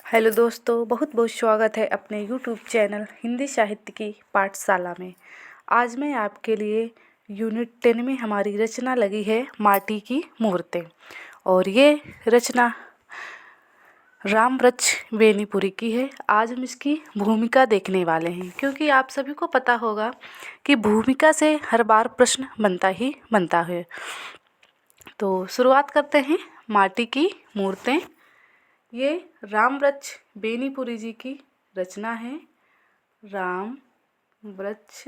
Hello दोस्तों, बहुत बहुत स्वागत है अपने यूट्यूब चैनल हिंदी साहित्य की पाठशाला में। आज मैं आपके लिए यूनिट 10 में हमारी रचना लगी है माटी की मूर्तें। और ये रचना रामवृक्ष बेनीपुरी की है। आज हम इसकी भूमिका देखने वाले हैं, क्योंकि आप सभी को पता होगा कि भूमिका से हर बार प्रश्न बनता ही बनता है। तो शुरुआत करते हैं। माटी की मूर्तें, ये रामवृक्ष बेनीपुरी जी की रचना है। रामवृक्ष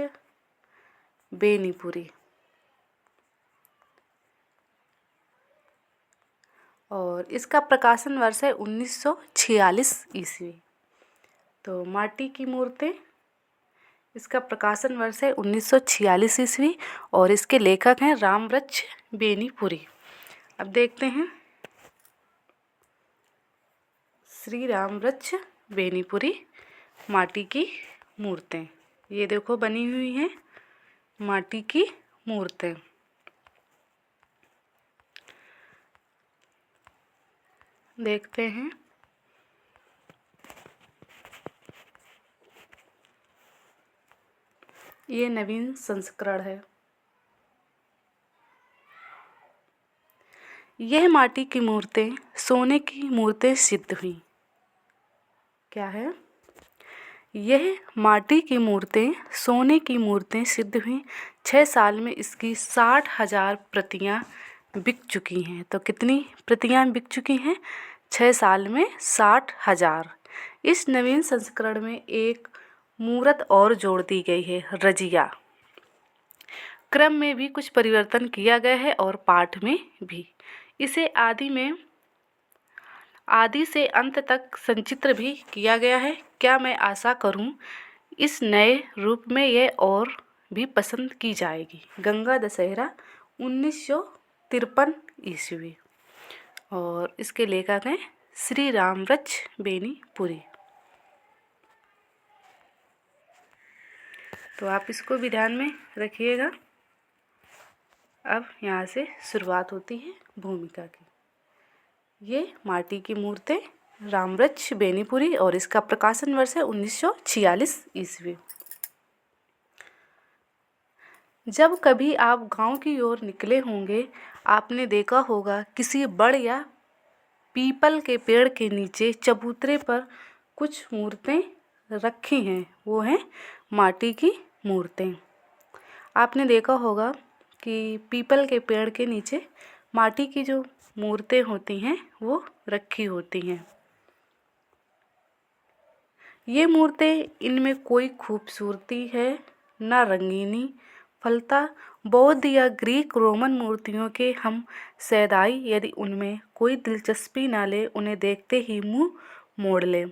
बेनीपुरी, और इसका प्रकाशन वर्ष है 1946 ईस्वी। तो माटी की मूर्तें, इसका प्रकाशन वर्ष है 1946 ईस्वी और इसके लेखक हैं रामवृक्ष बेनीपुरी। अब देखते हैं श्री रामवृक्ष बेनीपुरी माटी की मूर्तें। ये देखो बनी हुई हैं माटी की मूर्तें। देखते हैं। ये नवीन संस्करण है। यह माटी की मूर्तें सोने की मूर्तें सिद्ध हुई। क्या है? यह माटी की मूर्तें सोने की मूर्तें सिद्ध हुई। 6 साल में इसकी 60,000 प्रतियां बिक चुकी हैं। तो कितनी प्रतियां बिक चुकी हैं? 6 साल में 60,000। इस नवीन संस्करण में एक मूर्त और जोड़ दी गई है, रजिया। क्रम में भी कुछ परिवर्तन किया गया है और पाठ में भी। इसे आदि से अंत तक संचित्र भी किया गया है। क्या मैं आशा करूं इस नए रूप में यह और भी पसंद की जाएगी। गंगा दशहरा 1953 ईस्वी। और इसके लेखक हैं श्री रामवृक्ष बेनीपुरी। तो आप इसको भी ध्यान में रखिएगा। अब यहाँ से शुरुआत होती है भूमिका की। ये माटी की मूर्तें रामवृक्ष बेनीपुरी और इसका प्रकाशन वर्ष है 1946 ईस्वी। जब कभी आप गांव की ओर निकले होंगे, आपने देखा होगा किसी बड़ या पीपल के पेड़ के नीचे चबूतरे पर कुछ मूर्तें रखी हैं। वो हैं माटी की मूर्तें। आपने देखा होगा कि पीपल के पेड़ के नीचे माटी की जो मूर्तें होती हैं वो रखी होती हैं। ये मूर्तें, इनमें कोई खूबसूरती है न रंगीनी। फलता बौद्ध या ग्रीक रोमन मूर्तियों के हम सैदाई यदि उनमें कोई दिलचस्पी ना ले, उन्हें देखते ही मुंह मोड़ ले,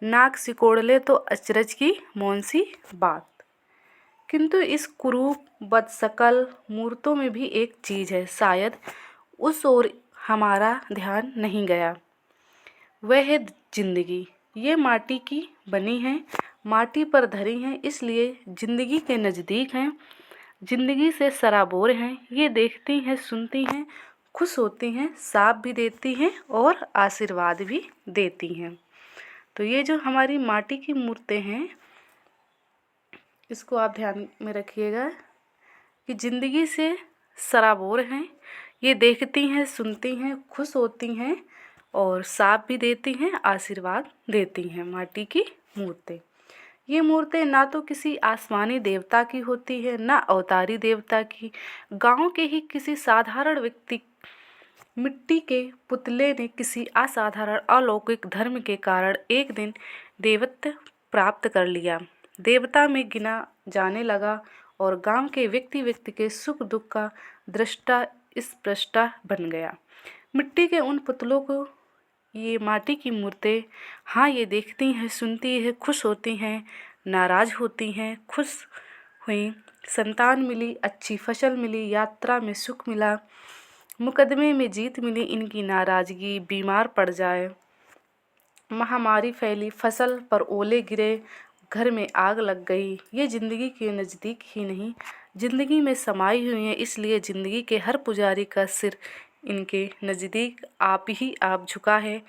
नाक सिकोड़ ले, तो अचरज की मौन सी बात। किंतु इस कुरूप बदशक्ल मूर्तों में भी एक चीज़ है, शायद उस ओर हमारा ध्यान नहीं गया। वह है जिंदगी। ये माटी की बनी हैं, माटी पर धरी हैं, इसलिए जिंदगी के नज़दीक हैं, जिंदगी से सराबोर हैं। ये देखती हैं, सुनती हैं, खुश होती हैं, साथ भी देती हैं और आशीर्वाद भी देती हैं। तो ये जो हमारी माटी की मूर्तें हैं, इसको आप ध्यान में रखिएगा कि जिंदगी से सराबोर हैं। ये देखती हैं, सुनती हैं, खुश होती हैं और साथ भी देती हैं, आशीर्वाद देती हैं। माटी की मूर्तें, ये मूर्तें ना तो किसी आसमानी देवता की होती है, ना अवतारी देवता की। गांव के ही किसी साधारण व्यक्ति मिट्टी के पुतले ने किसी असाधारण अलौकिक धर्म के कारण एक दिन देवत्व प्राप्त कर लिया, देवता में गिना जाने लगा और गांव के व्यक्ति के सुख दुख का दृष्टा स्पष्टा बन गया। मिट्टी के उन पुतलों को ये माटी की मूर्तें, हाँ, ये देखती हैं, सुनती हैं, खुश होती हैं, नाराज होती हैं, खुश हुई, संतान मिली, अच्छी फसल मिली, यात्रा में सुख मिला, मुकदमे में जीत मिली, इनकी नाराजगी, बीमार पड़ जाए, महामारी फैली, फसल पर ओले गिरे, घर में आग लग गई, ये ज़िंदगी के नज़दीक ही नहीं, ज़िंदगी में समाई हुई हैं। इसलिए ज़िंदगी के हर पुजारी का सिर इनके नज़दीक आप ही आप झुका है।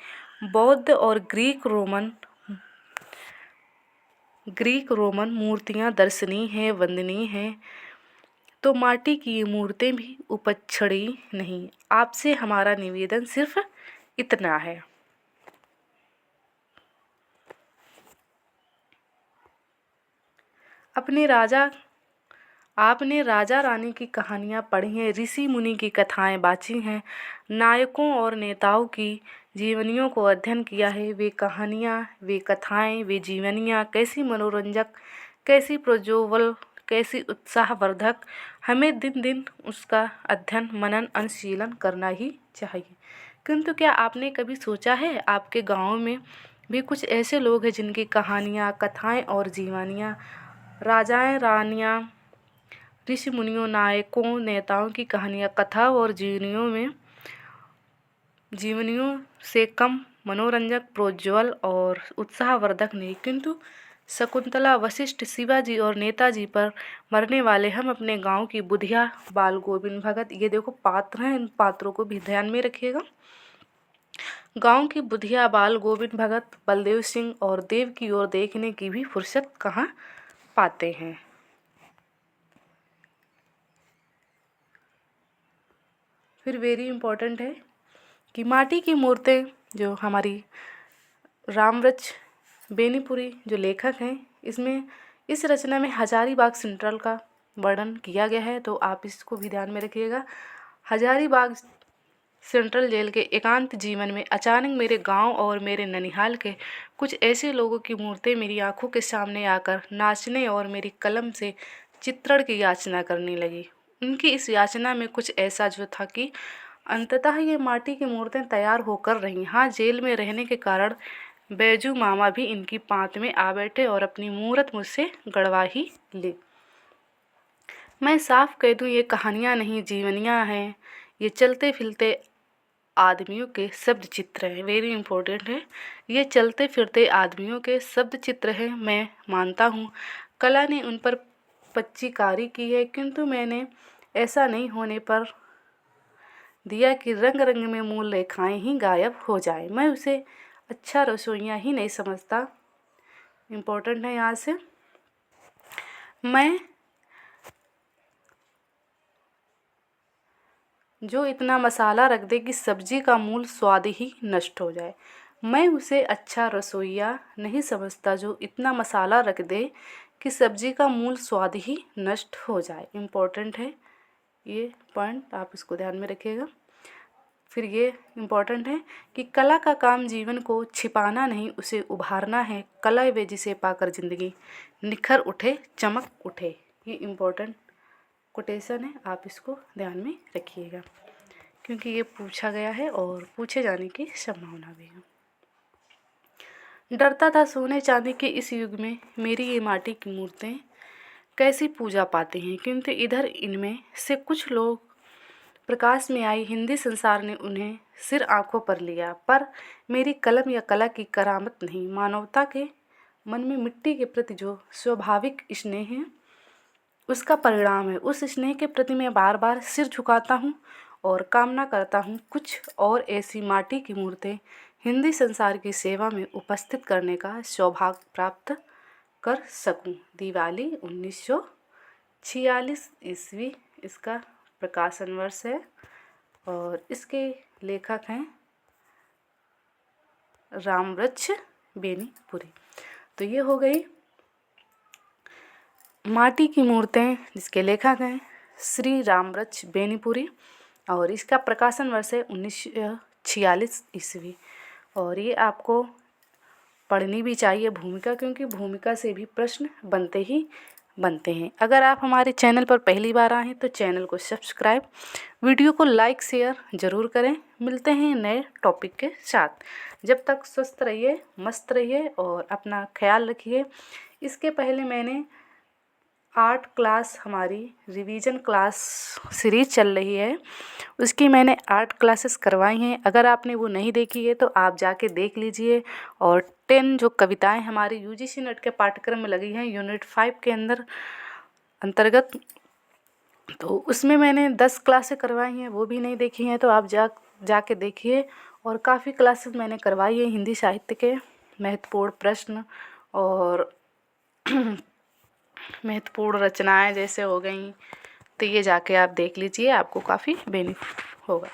बौद्ध और ग्रीक रोमन मूर्तियाँ दर्शनीय हैं, वंदनीय हैं, तो माटी की ये मूर्तें भी उपछड़ी नहीं। आपसे हमारा निवेदन सिर्फ इतना है। आपने राजा रानी की कहानियाँ पढ़ी हैं, ऋषि मुनि की कथाएं बाँची हैं, नायकों और नेताओं की जीवनियों को अध्ययन किया है। वे कहानियाँ, वे कथाएं, वे जीवनियाँ कैसी मनोरंजक, कैसी प्रज्वल, कैसी उत्साहवर्धक, हमें दिन दिन उसका अध्ययन, मनन, अनुशीलन करना ही चाहिए। किंतु क्या आपने कभी सोचा है आपके गाँव में भी कुछ ऐसे लोग हैं जिनकी कहानियाँ, कथाएं और जीवनियाँ राजाएं, रानियाँ, ऋषि मुनियों, नायकों, नेताओं की कहानियाँ, कथा और जीवनियों से कम मनोरंजक, प्रोज्वल और उत्साहवर्धक नहीं, किंतु शकुंतला, वशिष्ठ, शिवाजी और नेताजी पर मरने वाले हम अपने गांव की बुधिया, बाल गोविंद भगत, ये देखो पात्र हैं, इन पात्रों को भी ध्यान में रखिएगा। गांव की बुधिया, बाल गोविंद भगत, बलदेव सिंह और देव की ओर देखने की भी फुर्सत कहाँ पाते हैं। फिर वेरी इम्पोर्टेंट है कि माटी की मूर्तें जो हमारी रामवृक्ष बेनीपुरी जो लेखक हैं, इसमें इस रचना में हजारीबाग सेंट्रल का वर्णन किया गया है, तो आप इसको भी ध्यान में रखिएगा। हजारीबाग सेंट्रल जेल के एकांत जीवन में अचानक मेरे गांव और मेरे ननिहाल के कुछ ऐसे लोगों की मूर्तें मेरी आंखों के सामने आकर नाचने और मेरी कलम से चित्रण की याचना करने लगी। उनकी इस याचना में कुछ ऐसा जो था कि अंततः ये माटी की मूर्तें तैयार होकर रहीं। हाँ, जेल में रहने के कारण बैजू मामा भी इनकी पाँत में आ बैठे और अपनी मूरत मुझसे गड़वा ही ली। मैं साफ कह दूँ, ये कहानियाँ नहीं, जीवनियाँ हैं। ये चलते फिरते आदमियों के शब्द चित्र हैं। वेरी इम्पोर्टेंट है, ये चलते फिरते आदमियों के शब्द चित्र हैं। मैं मानता हूँ कला ने उन पर पच्चीकारी की है, किंतु मैंने ऐसा नहीं होने पर दिया कि रंग रंग में मूल रेखाएं ही गायब हो जाए। मैं उसे अच्छा रसोइया ही नहीं समझता। इम्पोर्टेंट है यहाँ से, मैं जो इतना मसाला रख दे कि सब्जी का मूल स्वाद ही नष्ट हो जाए। मैं उसे अच्छा रसोइया नहीं समझता जो इतना मसाला रख दे कि सब्जी का मूल स्वाद ही नष्ट हो जाए। इम्पोर्टेंट है ये पॉइंट, आप इसको ध्यान में रखिएगा। फिर ये इम्पोर्टेंट है कि कला का काम जीवन को छिपाना नहीं, उसे उभारना है। कला वे जिसे पाकर जिंदगी निखर उठे, चमक उठे। ये इम्पोर्टेंट कोटेशन है, आप इसको ध्यान में रखिएगा क्योंकि ये पूछा गया है और पूछे जाने की संभावना भी है। डरता था सोने चांदी के इस युग में मेरी ये माटी की मूर्तें कैसी पूजा पाते हैं, किंतु इधर इनमें से कुछ लोग प्रकाश में आई, हिंदी संसार ने उन्हें सिर आंखों पर लिया। पर मेरी कलम या कला की करामत नहीं, मानवता के मन में मिट्टी के प्रति जो स्वाभाविक स्नेह है उसका परिणाम है। उस स्नेह के प्रति मैं बार बार सिर झुकाता हूँ और कामना करता हूँ कुछ और ऐसी माटी की मूर्तें हिंदी संसार की सेवा में उपस्थित करने का सौभाग्य प्राप्त कर सकूँ। दिवाली 1946 ईस्वी इसका प्रकाशन वर्ष है और इसके लेखक हैं रामवृक्ष बेनीपुरी। तो ये हो गई माटी की मूर्तें जिसके लेखक हैं श्री रामवृक्ष बेनीपुरी और इसका प्रकाशन वर्ष है 1946 ईस्वी। और ये आपको पढ़नी भी चाहिए भूमिका, क्योंकि भूमिका से भी प्रश्न बनते हैं। अगर आप हमारे चैनल पर पहली बार आए हैं तो चैनल को सब्सक्राइब, वीडियो को लाइक शेयर ज़रूर करें। मिलते हैं नए टॉपिक के साथ। जब तक स्वस्थ रहिए, मस्त रहिए और अपना ख्याल रखिए। इसके पहले मैंने आर्ट क्लास, हमारी रिवीजन क्लास सीरीज चल रही है, उसकी मैंने आर्ट क्लासेस करवाई हैं। अगर आपने वो नहीं देखी है तो आप जाके देख लीजिए। और 10 जो कविताएं हमारी यूजीसी नेट के पाठ्यक्रम में लगी हैं यूनिट 5 के अंतर्गत, तो उसमें मैंने 10 क्लासें करवाई हैं, वो भी नहीं देखी हैं तो आप जाके देखिए और काफ़ी क्लासेस मैंने करवाई है हिंदी साहित्य के, महत्वपूर्ण प्रश्न और महत्वपूर्ण रचनाएं जैसे हो गई। तो ये जाके आप देख लीजिए, आपको काफ़ी बेनिफिट होगा।